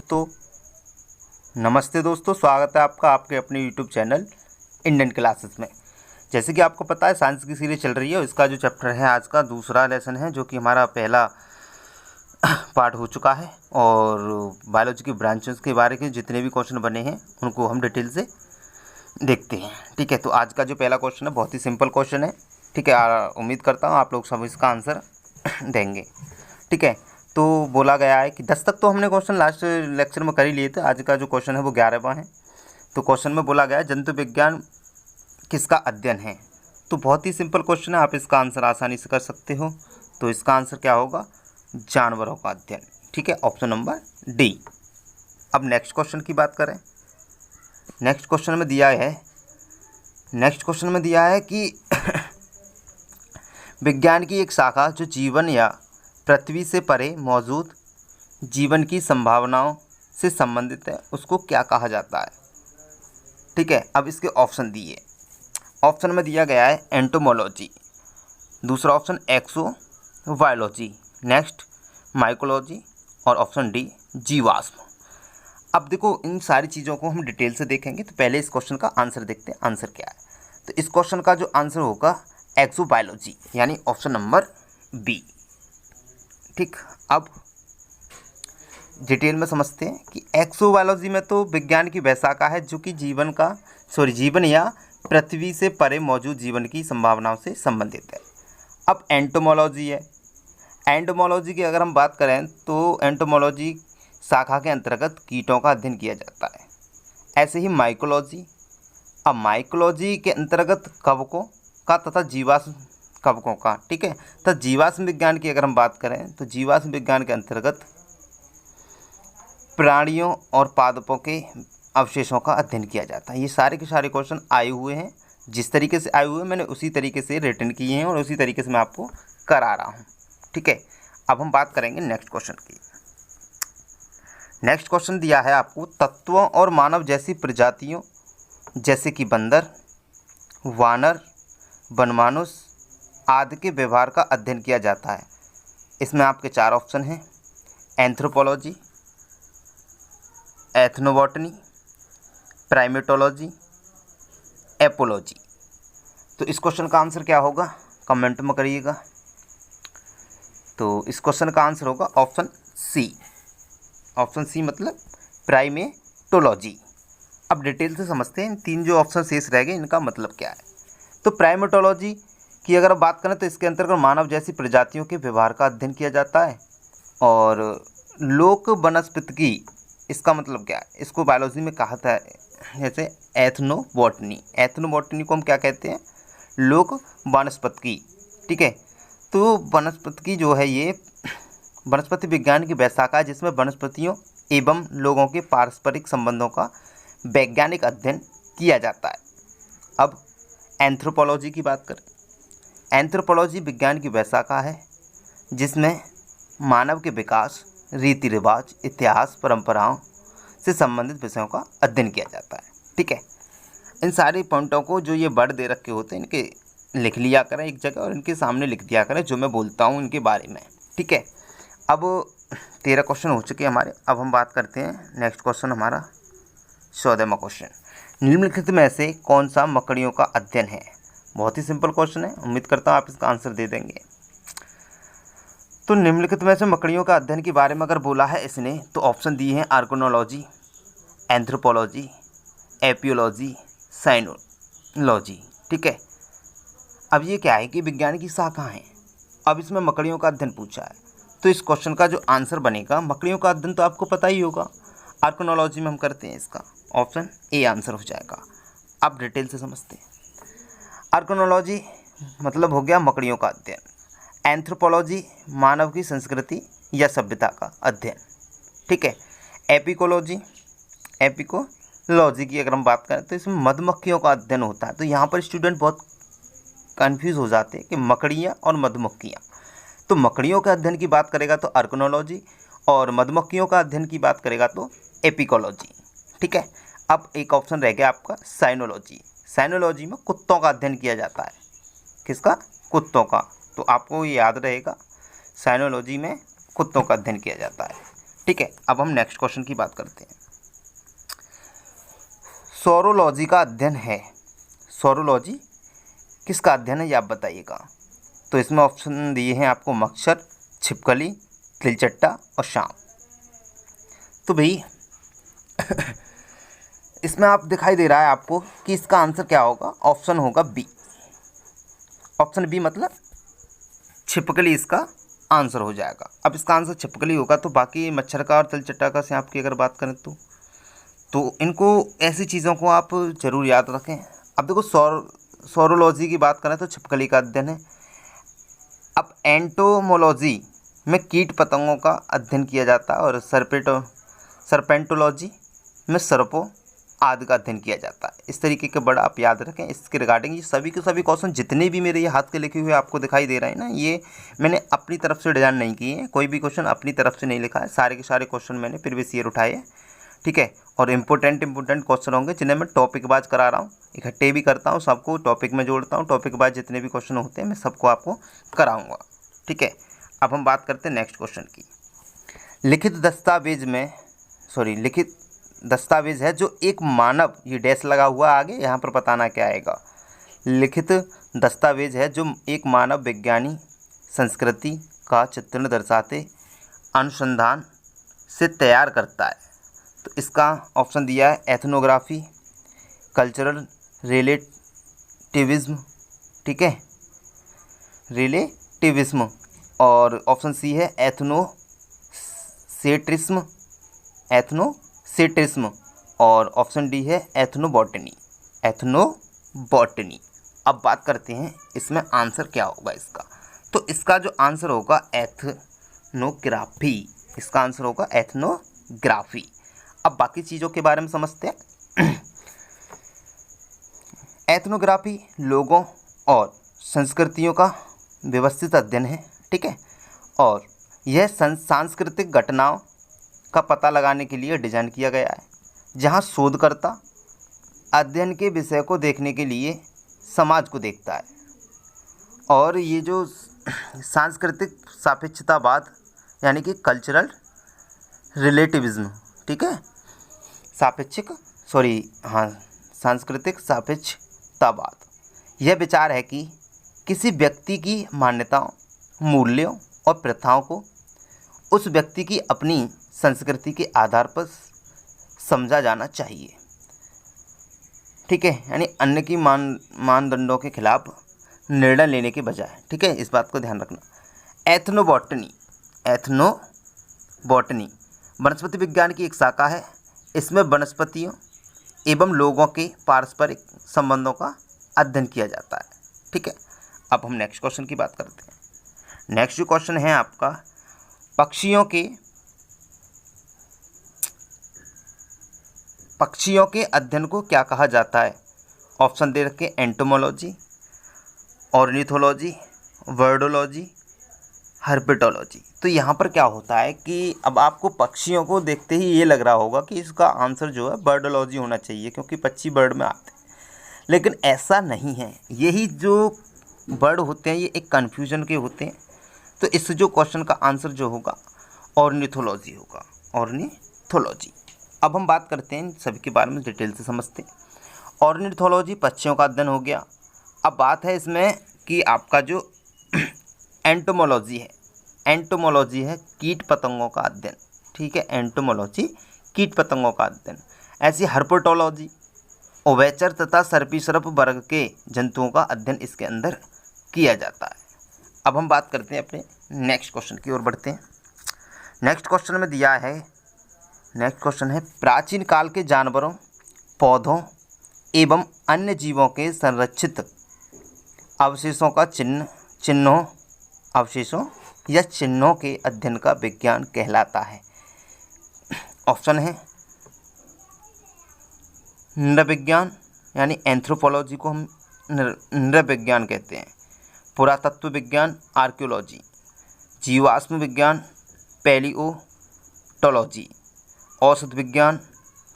दोस्तों, नमस्ते दोस्तों, स्वागत है आपका आपके अपने यूट्यूब चैनल इंडियन क्लासेस में। जैसे कि आपको पता है साइंस की सीरीज चल रही है, इसका जो चैप्टर है आज का दूसरा लेसन है, जो कि हमारा पहला पार्ट हो चुका है। और बायोलॉजी की ब्रांचेस के बारे के जितने भी क्वेश्चन बने हैं उनको हम डिटेल से देखते हैं। ठीक है, तो आज का जो पहला क्वेश्चन है बहुत ही सिंपल क्वेश्चन है। ठीक है, उम्मीद करता हूँ आप लोग सब इसका आंसर देंगे। ठीक है, तो बोला गया है कि 10 तक तो हमने क्वेश्चन लास्ट लेक्चर में कर ही लिए थे। आज का जो क्वेश्चन है वो 11वां है। तो क्वेश्चन में बोला गया है जंतु विज्ञान किसका अध्ययन है। तो बहुत ही सिंपल क्वेश्चन है, आप इसका आंसर आसानी से कर सकते हो। तो इसका आंसर क्या होगा, जानवरों का अध्ययन। ठीक है, ऑप्शन नंबर डी। अब नेक्स्ट क्वेश्चन की बात करें। नेक्स्ट क्वेश्चन में दिया है कि विज्ञान की एक शाखा जो जीवन या पृथ्वी से परे मौजूद जीवन की संभावनाओं से संबंधित है, उसको क्या कहा जाता है। ठीक है, अब इसके ऑप्शन दिए। ऑप्शन में दिया गया है एंटोमोलॉजी, दूसरा ऑप्शन एक्सोबायोलॉजी, नेक्स्ट माइकोलॉजी और ऑप्शन डी जीवाश्म। अब देखो, इन सारी चीज़ों को हम डिटेल से देखेंगे। तो पहले इस क्वेश्चन का आंसर देखते हैं, आंसर क्या है। तो इस क्वेश्चन का जो आंसर होगा एक्सोबायोलॉजी, यानी ऑप्शन नंबर बी। ठीक, अब डिटेल में समझते हैं कि एक्सोबायोलॉजी में तो विज्ञान की वह शाखा है जो कि जीवन या पृथ्वी से परे मौजूद जीवन की संभावनाओं से संबंधित है। अब एंटोमोलॉजी है। एंटोमोलॉजी की अगर हम बात करें तो एंटोमोलॉजी शाखा के अंतर्गत कीटों का अध्ययन किया जाता है। ऐसे ही माइकोलॉजी, अब माइकोलॉजी के अंतर्गत कवकों का तथा जीवाश्म कवकों का। ठीक है, तो जीवाश्म विज्ञान की अगर हम बात करें तो जीवाश्म विज्ञान के अंतर्गत प्राणियों और पादपों के अवशेषों का अध्ययन किया जाता है। ये सारे के सारे क्वेश्चन आए हुए हैं, जिस तरीके से आए हुए हैं मैंने उसी तरीके से रिटर्न किए हैं और उसी तरीके से मैं आपको करा रहा हूँ। ठीक है, अब हम बात करेंगे नेक्स्ट क्वेश्चन की। नेक्स्ट क्वेश्चन दिया है आपको, तत्वों और मानव जैसी प्रजातियों जैसे कि बंदर, वानर, वनमानुष आदि के व्यवहार का अध्ययन किया जाता है। इसमें आपके 4 ऑप्शन हैं, एंथ्रोपोलॉजी, एथनोबॉटनी, प्राइमेटोलॉजी, एपोलॉजी। तो इस क्वेश्चन का आंसर क्या होगा, कमेंट में करिएगा। तो इस क्वेश्चन का आंसर होगा ऑप्शन सी। ऑप्शन सी मतलब प्राइमेटोलॉजी। अब डिटेल से समझते हैं, इन 3 जो ऑप्शन शेष रह गए इनका मतलब क्या है। तो प्राइमेटोलॉजी की अगर आप बात करें तो इसके अंतर्गत मानव जैसी प्रजातियों के व्यवहार का अध्ययन किया जाता है। और लोक वनस्पतिकी, इसका मतलब क्या है, इसको बायोलॉजी में कहा था जैसे एथनोबॉटनी। एथनोबॉटनी को हम क्या कहते हैं, लोक वनस्पतिकी। ठीक है, तो वनस्पतिकी जो है ये वनस्पति विज्ञान की वह शाखा है जिसमें वनस्पतियों एवं लोगों के पारस्परिक संबंधों का वैज्ञानिक अध्ययन किया जाता है। अब एंथ्रोपोलॉजी की बात करें। एंथ्रोपोलॉजी विज्ञान की वह शाखा है जिसमें मानव के विकास, रीति रिवाज, इतिहास, परंपराओं से संबंधित विषयों का अध्ययन किया जाता है। ठीक है, इन सारे पॉइंटों को जो ये वर्ड दे रखे होते हैं इनके लिख लिया करें एक जगह और इनके सामने लिख दिया करें जो मैं बोलता हूँ इनके बारे में। ठीक है, अब 13 क्वेश्चन हो चुके हैं हमारे। अब हम बात करते हैं नेक्स्ट क्वेश्चन, हमारा 14वां क्वेश्चन। निम्नलिखित में से कौन सा मकड़ियों का अध्ययन है। बहुत ही सिंपल क्वेश्चन है, उम्मीद करता हूँ आप इसका आंसर दे देंगे। तो निम्नलिखित में से मकड़ियों का अध्ययन के बारे में अगर बोला है इसने, तो ऑप्शन दिए हैं आर्गोनोलॉजी, एंथ्रोपोलॉजी, एपियोलॉजी, साइनोलॉजी। ठीक है, अब ये क्या है कि विज्ञान की शाखा है। अब इसमें मकड़ियों का अध्ययन पूछा है, तो इस क्वेश्चन का जो आंसर बनेगा, मकड़ियों का अध्ययन तो आपको पता ही होगा, आर्गोनोलॉजी में हम करते हैं, इसका ऑप्शन ए आंसर हो जाएगा। अब डिटेल से समझते हैं। आर्गोनोलॉजी मतलब हो गया मकड़ियों का अध्ययन। एंथ्रोपोलॉजी मानव की संस्कृति या सभ्यता का अध्ययन। ठीक है, एपिकोलॉजी की अगर हम बात करें तो इसमें मधुमक्खियों का अध्ययन होता है। तो यहाँ पर स्टूडेंट बहुत कंफ्यूज हो जाते हैं कि मकड़ियाँ और मधुमक्खियाँ। तो मकड़ियों के अध्ययन की बात करेगा तो आर्गोनोलॉजी और मधुमक्खियों का अध्ययन की बात करेगा तो एपिकोलॉजी। ठीक है, अब एक ऑप्शन रह गया आपका साइनोलॉजी। साइनोलॉजी में कुत्तों का अध्ययन किया जाता है। किसका, कुत्तों का। तो आपको ये याद रहेगा, साइनोलॉजी में कुत्तों का अध्ययन किया जाता है। ठीक है, अब हम नेक्स्ट क्वेश्चन की बात करते हैं। सौरोलॉजी का अध्ययन है, सौरोलॉजी किसका अध्ययन है ये आप बताइएगा। तो इसमें ऑप्शन दिए हैं आपको मच्छर, छिपकली, तिलचट्टा और शाम। तो भाई इसमें आप दिखाई दे रहा है आपको कि इसका आंसर क्या होगा। ऑप्शन होगा बी, ऑप्शन बी मतलब छिपकली इसका आंसर हो जाएगा। अब इसका आंसर छिपकली होगा तो बाकी मच्छर का और तिलचट्टा का सांप की अगर बात करें तो इनको ऐसी चीज़ों को आप ज़रूर याद रखें। अब देखो सौरोलॉजी की बात करें तो छिपकली का अध्ययन है। अब एंटोमोलॉजी में कीट पतंगों का अध्ययन किया जाता है और सर्पेंटोलॉजी में सर्पों आदि का अध्ययन किया जाता है। इस तरीके के बड़ा आप याद रखें। इसके रिगार्डिंग ये सभी के सभी क्वेश्चन जितने भी मेरे ये हाथ के लिखे हुए आपको दिखाई दे रहे हैं ना, ये मैंने अपनी तरफ से डिज़ाइन नहीं किए हैं, कोई भी क्वेश्चन अपनी तरफ से नहीं लिखा है। सारे के सारे क्वेश्चन मैंने प्रीवियस ईयर उठाए हैं, ठीक है। और इम्पोर्टेंट क्वेश्चन होंगे जिन्हें मैं टॉपिक वाइज करा रहा हूँ, इकट्ठे भी करता हूँ, सबको टॉपिक में जोड़ता हूँ। टॉपिक वाइज जितने भी क्वेश्चन होते हैं मैं सबको आपको कराऊँगा, ठीक है। अब हम बात करते हैं नेक्स्ट क्वेश्चन की। लिखित दस्तावेज है जो एक मानव, ये डैश लगा हुआ आगे, यहाँ पर बताना क्या आएगा। लिखित दस्तावेज है जो एक मानव विज्ञानी संस्कृति का चित्रण दर्शाते अनुसंधान से तैयार करता है। तो इसका ऑप्शन दिया है एथनोग्राफी, कल्चरल रिलेटिविज्म, ठीक है, रिलेटिविज्म। और ऑप्शन सी है एथनोसेट्रिज्म और ऑप्शन डी है एथनोबॉटनी। अब बात करते हैं इसमें आंसर क्या होगा इसका। तो इसका जो आंसर होगा एथनोग्राफी, इसका आंसर होगा एथनोग्राफी। अब बाकी चीज़ों के बारे में समझते हैं। एथनोग्राफी लोगों और संस्कृतियों का व्यवस्थित अध्ययन है, ठीक है। और यह सांस्कृतिक घटनाओं का पता लगाने के लिए डिज़ाइन किया गया है, जहां शोधकर्ता अध्ययन के विषय को देखने के लिए समाज को देखता है। और ये जो सांस्कृतिक सापेक्षतावाद यानी कि कल्चरल रिलेटिविज्म, ठीक है, सांस्कृतिक सापेक्षतावाद, यह विचार है कि किसी व्यक्ति की मान्यताओं, मूल्यों और प्रथाओं को उस व्यक्ति की अपनी संस्कृति के आधार पर समझा जाना चाहिए, ठीक है। यानी अन्य की मानदंडों के खिलाफ निर्णय लेने के बजाय, ठीक है, इस बात को ध्यान रखना। एथनोबॉटनी वनस्पति विज्ञान की एक शाखा है। इसमें वनस्पतियों एवं लोगों के पारस्परिक संबंधों का अध्ययन किया जाता है, ठीक है। अब हम नेक्स्ट क्वेश्चन की बात करते हैं। नेक्स्ट जो क्वेश्चन है आपका, पक्षियों के अध्ययन को क्या कहा जाता है। ऑप्शन दे रखे एंटोमोलॉजी, ऑर्निथोलॉजी, वर्डोलॉजी, हर्पेटोलॉजी। तो यहाँ पर क्या होता है कि अब आपको पक्षियों को देखते ही ये लग रहा होगा कि इसका आंसर जो है बर्डोलॉजी होना चाहिए, क्योंकि पक्षी बर्ड में आते हैं, लेकिन ऐसा नहीं है। यही जो बर्ड होते हैं ये एक कन्फ्यूजन के होते हैं। तो इस जो क्वेश्चन का आंसर जो होगा ऑर्निथोलॉजी होगा, ऑर्निथोलॉजी। अब हम बात करते हैं सभी के बारे में डिटेल से समझते हैं। ऑर्निथोलॉजी पक्षियों का अध्ययन हो गया। अब बात है इसमें कि आपका जो एंटोमोलॉजी है कीट पतंगों का अध्ययन, ठीक है, एंटोमोलॉजी कीट पतंगों का अध्ययन। ऐसी हर्पेटोलॉजी उभयचर तथा सर्पिसर्प वर्ग के जंतुओं का अध्ययन इसके अंदर किया जाता है। अब हम बात करते हैं अपने नेक्स्ट क्वेश्चन की ओर बढ़ते हैं। नेक्स्ट क्वेश्चन में दिया है, नेक्स्ट क्वेश्चन है प्राचीन काल के जानवरों, पौधों एवं अन्य जीवों के संरक्षित अवशेषों के अध्ययन का विज्ञान कहलाता है। ऑप्शन है नृविज्ञान यानी एंथ्रोपोलॉजी को हम नृविज्ञान कहते हैं, पुरातत्व विज्ञान आर्कियोलॉजी, जीवाश्म विज्ञान पैलियोटोलॉजी, औषध विज्ञान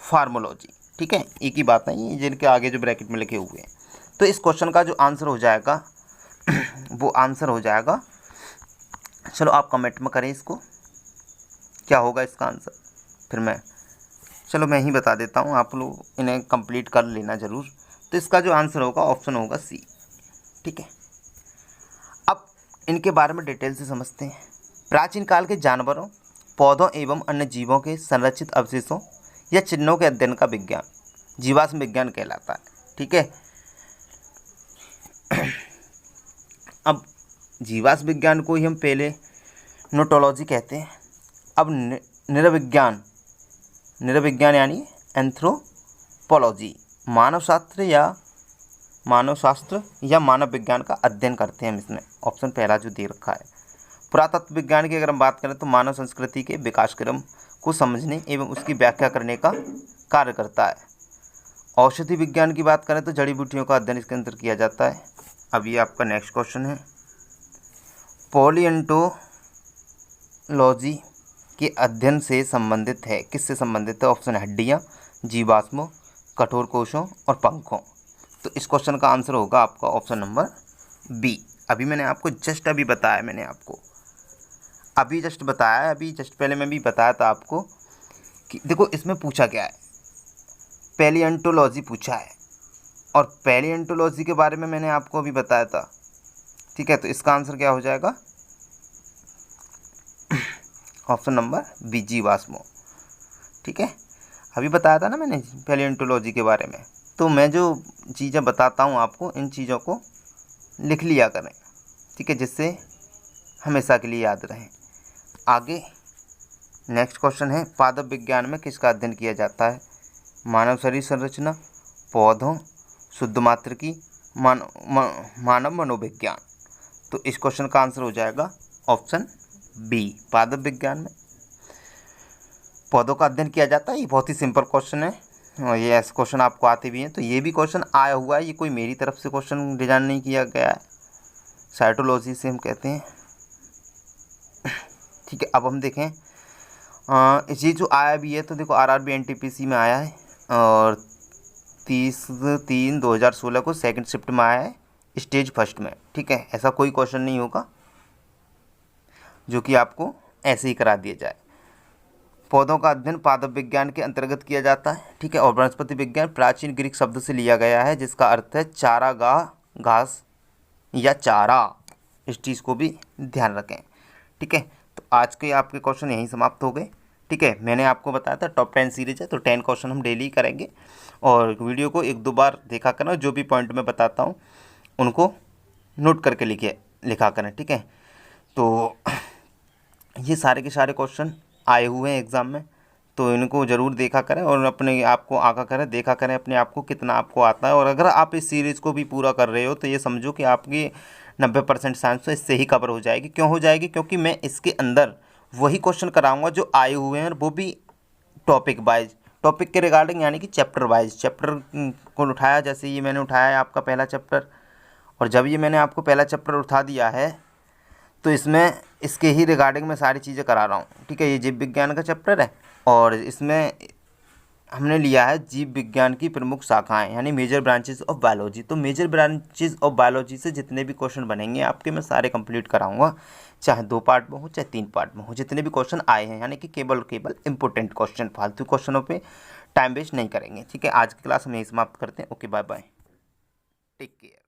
फार्मोलॉजी, ठीक है। एक ही बात है ये जिनके आगे जो ब्रैकेट में लिखे हुए हैं। तो इस क्वेश्चन का जो आंसर हो जाएगा वो आंसर हो जाएगा, चलो आप कमेंट में करें इसको, क्या होगा इसका आंसर? फिर मैं ही बता देता हूँ, आप लोग इन्हें कंप्लीट कर लेना ज़रूर। तो इसका जो आंसर होगा ऑप्शन होगा सी। ठीक है, अब इनके बारे में डिटेल से समझते हैं। प्राचीन काल के जानवरों, पौधों एवं अन्य जीवों के संरक्षित अवशेषों या चिन्हों के अध्ययन का विज्ञान जीवाश्म विज्ञान कहलाता है। ठीक है, अब जीवाश्म विज्ञान को ही हम पहले नोटोलॉजी कहते हैं। अब नृविज्ञान यानी एंथ्रोपोलॉजी मानव शास्त्र या मानव विज्ञान का अध्ययन करते हैं हम इसमें। ऑप्शन पहला जो दे रखा है। पुरातत्व विज्ञान की अगर हम बात करें तो मानव संस्कृति के विकास क्रम को समझने एवं उसकी व्याख्या करने का कार्य करता है। औषधि विज्ञान की बात करें तो जड़ी बूटियों का अध्ययन इसके अंदर किया जाता है। अब ये आपका नेक्स्ट क्वेश्चन है, पॉलिएंटोलॉजी के अध्ययन से संबंधित है, किससे संबंधित है? ऑप्शन हड्डियाँ, जीवाश्मों, कठोर कोशों और पंखों। तो इस क्वेश्चन का आंसर होगा आपका ऑप्शन नंबर बी। अभी मैंने आपको जस्ट बताया, अभी जस्ट पहले मैं भी बताया था आपको कि देखो इसमें पूछा क्या है, पैलिएंटोलॉजी पूछा है, और पैलिएंटोलॉजी के बारे में मैंने आपको अभी बताया था। ठीक है, तो इसका आंसर क्या हो जाएगा? ऑप्शन नंबर बी, जीवाश्मों। ठीक है, अभी बताया था ना मैंने पैलिएंटोलॉजी के बारे में। तो मैं जो चीज़ें बताता हूँ आपको, इन चीज़ों को लिख लिया करें। ठीक है, जिससे हमेशा के लिए याद रहें। आगे नेक्स्ट क्वेश्चन है, पादप विज्ञान में किसका अध्ययन किया जाता है? मानव शरीर संरचना, पौधों, शुद्ध मात्रिकी, मानव मनोविज्ञान। तो इस क्वेश्चन का आंसर हो जाएगा ऑप्शन बी, पादप विज्ञान में पौधों का अध्ययन किया जाता है। ये बहुत ही सिंपल क्वेश्चन है और ये ऐसे क्वेश्चन आपको आते भी हैं। तो ये भी क्वेश्चन आया हुआ है, ये कोई मेरी तरफ से क्वेश्चन डिजाइन नहीं किया गया है, साइटोलॉजी से हम कहते हैं। ठीक है, अब हम देखें ये जो आया भी है, तो देखो आरआरबी एनटीपीसी में आया है और 30/3/2016 को सेकंड शिफ्ट में आया है, स्टेज फर्स्ट में। ठीक है, ऐसा कोई क्वेश्चन नहीं होगा जो कि आपको ऐसे ही करा दिया जाए। पौधों का अध्ययन पादप विज्ञान के अंतर्गत किया जाता है। ठीक है, और वनस्पति विज्ञान प्राचीन ग्रीक शब्द से लिया गया है जिसका अर्थ है चारागाह, घास या चारा। इस चीज़ को भी ध्यान रखें। ठीक है, तो आज के आपके क्वेश्चन यहीं समाप्त हो गए। ठीक है, मैंने आपको बताया था टॉप 10 सीरीज है, तो 10 क्वेश्चन हम डेली करेंगे और वीडियो को 1-2 बार देखा करना, जो भी पॉइंट मैं बताता हूँ उनको नोट करके लिखा करें। ठीक है, तो ये सारे के सारे क्वेश्चन आए हुए हैं एग्ज़ाम में, तो इनको ज़रूर देखा करें और अपने आप को आगा करें, देखा करें अपने आप को कितना आपको आता है। और अगर आप इस सीरीज़ को भी पूरा कर रहे हो तो ये समझो कि आपकी 90% साइंस तो इससे ही कवर हो जाएगी। क्यों हो जाएगी? क्योंकि मैं इसके अंदर वही क्वेश्चन कराऊंगा जो आए हुए हैं, वो भी टॉपिक वाइज, टॉपिक के रिगार्डिंग, यानी कि चैप्टर वाइज। चैप्टर को उठाया, जैसे ये मैंने उठाया है आपका पहला चैप्टर, और जब ये मैंने आपको पहला चैप्टर उठा दिया है तो इसमें इसके ही रिगार्डिंग मैं सारी चीज़ें करा रहा हूँ। ठीक है, ये जीव विज्ञान का चैप्टर है और इसमें हमने लिया है जीव विज्ञान की प्रमुख शाखाएं, यानी मेजर ब्रांचेस ऑफ बायोलॉजी। तो मेजर ब्रांचेस ऑफ बायोलॉजी से जितने भी क्वेश्चन बनेंगे आपके, मैं सारे कंप्लीट कराऊंगा, चाहे 2 पार्ट में हो चाहे 3 पार्ट में हो। जितने भी क्वेश्चन आए हैं, यानी कि केवल इंपॉर्टेंट क्वेश्चन, फालतू क्वेश्चनों पे टाइम वेस्ट नहीं करेंगे। ठीक है, आज की क्लास हम यही समाप्त करते हैं। Okay, bye bye, take care.